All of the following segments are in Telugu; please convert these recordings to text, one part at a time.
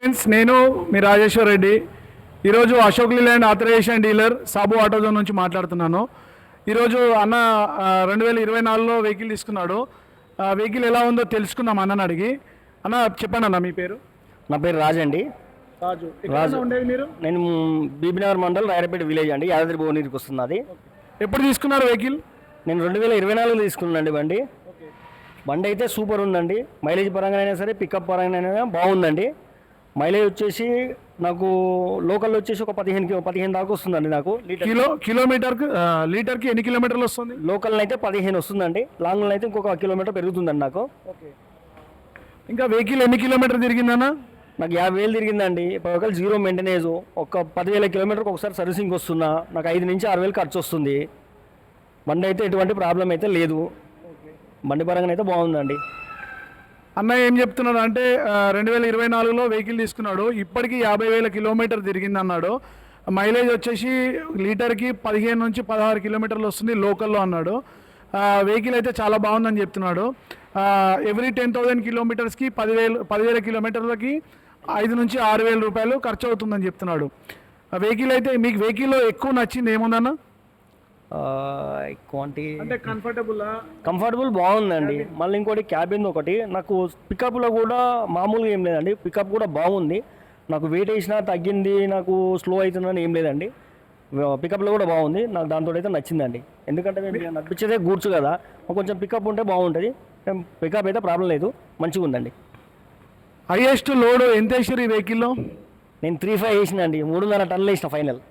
ఫ్రెండ్స్, నేను మీ రాజేశ్వర్ రెడ్డి. ఈరోజు Ashok Leyland authorisation dealer Sabu ఆటోజోన్ నుంచి మాట్లాడుతున్నాను. ఈరోజు అన్న 2024లో వెహికల్ తీసుకున్నాడు. వెహికల్ ఎలా ఉందో తెలుసుకుందాం అన్నని అడిగి. అన్న చెప్పండి అన్న, మీ పేరు? నా పేరు రాజు అండి. రాజు ఉండేది మీరు? నేను బీబీనగర్ మండల్ రాయరపేట విలేజ్ అండి, యాదాద్రి భువనగిరికి వస్తున్నది. ఎప్పుడు తీసుకున్నారు వెహికల్? నేను 2024లో తీసుకున్నానండి బండి. బండి అయితే సూపర్ ఉందండి. మైలేజ్ పరంగా అయినా సరే, పికప్ పరంగా అయినా బాగుందండి. మైలేజ్ వచ్చేసి నాకు లోకల్ వచ్చేసి ఒక 15 దాకా వస్తుందండి. నాకు లీటర్కి ఎన్ని కిలోమీటర్లు వస్తుంది? లోకల్ అయితే 15 వస్తుందండి. లాంగ్లో అయితే ఇంకొక కిలోమీటర్ పెరుగుతుందండి నాకు. ఇంకా వెహికల్ ఎన్ని కిలోమీటర్ తిరిగిందన్న? నాకు 50,000 తిరిగిందండి. ఒకవేళ జీరో మెయింటెనెన్స్, ఒక 10,000 కిలోమీటర్కి ఒకసారి సర్వీసింగ్ వస్తున్నా నాకు 5 నుంచి 6,000 ఖర్చు వస్తుంది. బండి అయితే ఎటువంటి ప్రాబ్లం అయితే లేదు. బండి పరంగా అయితే బాగుందండి. అన్న ఏం చెప్తున్నాడు అంటే 2024లో వెహికల్ తీసుకున్నాడు, ఇప్పటికీ 50,000 కిలోమీటర్ తిరిగింది అన్నాడు. మైలేజ్ వచ్చేసి లీటర్కి 15 నుంచి 16 కిలోమీటర్లు వస్తుంది లోకల్లో అన్నాడు. వెహికల్ అయితే చాలా బాగుందని చెప్తున్నాడు. ఎవ్రీ 10,000 కిలోమీటర్స్కి 10,000 కిలోమీటర్లకి 5 నుంచి 6,000 రూపాయలు ఖర్చు అవుతుందని చెప్తున్నాడు. వెహికల్ అయితే మీకు వెహికల్లో ఎక్కువ నచ్చింది ఏముందన్న? అంటే కంఫర్టబుల్ బాగుందండి. మళ్ళీ ఇంకోటి క్యాబిన్ ఒకటి నాకు పికప్లో కూడా మామూలుగా ఏం లేదండి. పికప్ కూడా బాగుంది. నాకు వెయిట్ వేసినా తగ్గింది, నాకు స్లో అవుతుందని ఏం లేదండి. పికప్లో కూడా బాగుంది. నాకు దాంతో అయితే నచ్చిందండి. ఎందుకంటే మేము నడిపించేదే గూడ్స్ కదా, కొంచెం పికప్ ఉంటే బాగుంటుంది. పికప్ అయితే ప్రాబ్లం లేదు, మంచిగా ఉందండి. హైయెస్ట్ లోడ్ ఎంత వేసారు ఈ వెహికల్లో? నేను 3.5 వేసిన అండి. 3.5 టన్నులు వేసిన ఫైనల్.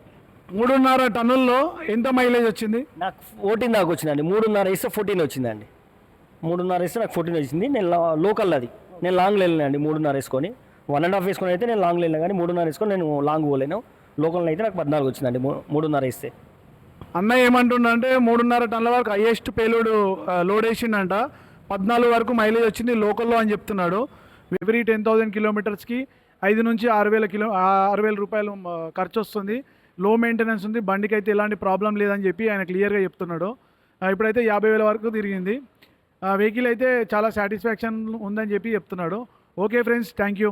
3.5 టన్నుల్లో ఎంత మైలేజ్ వచ్చింది? నాకు 14 దాకా వచ్చిందండి. 3.5 వేస్తే 14 వచ్చిందండి. 3.5 వేస్తే నాకు 14 వచ్చింది. నేను లోకల్ అది నేను లాంగ్ వెళ్ళానండి. 3.5 వేసుకొని 1.5 వేసుకొని అయితే నేను లాంగ్ వెళ్ళినా, కానీ 3.5 వేసుకొని నేను లాంగ్ పోలేను. లోకల్ అయితే నాకు 14 వచ్చిందండి 3.5 వేస్తే. అన్న ఏమంటుండంటే 3.5 టన్నుల వరకు హైయెస్ట్ పేలోడ్ లోడ్ వేసిండంట. 14 వరకు మైలేజ్ వచ్చింది లోకల్లో అని చెప్తున్నాడు. ఎవ్రీ 10,000 కిలోమీటర్స్కి 5 నుంచి 6,000 రూపాయలు ఖర్చు వస్తుంది. లో మెయింటెనెన్స్ ఉంది, బండికి అయితే ఎలాంటి ప్రాబ్లం లేదని చెప్పి ఆయన క్లియర్గా చెప్తున్నాడు. ఇప్పుడైతే 50,000 వరకు తిరిగింది. వెహికల్ అయితే చాలా సాటిస్ఫాక్షన్ ఉందని చెప్పి చెప్తున్నాడు. Okay friends, thank you.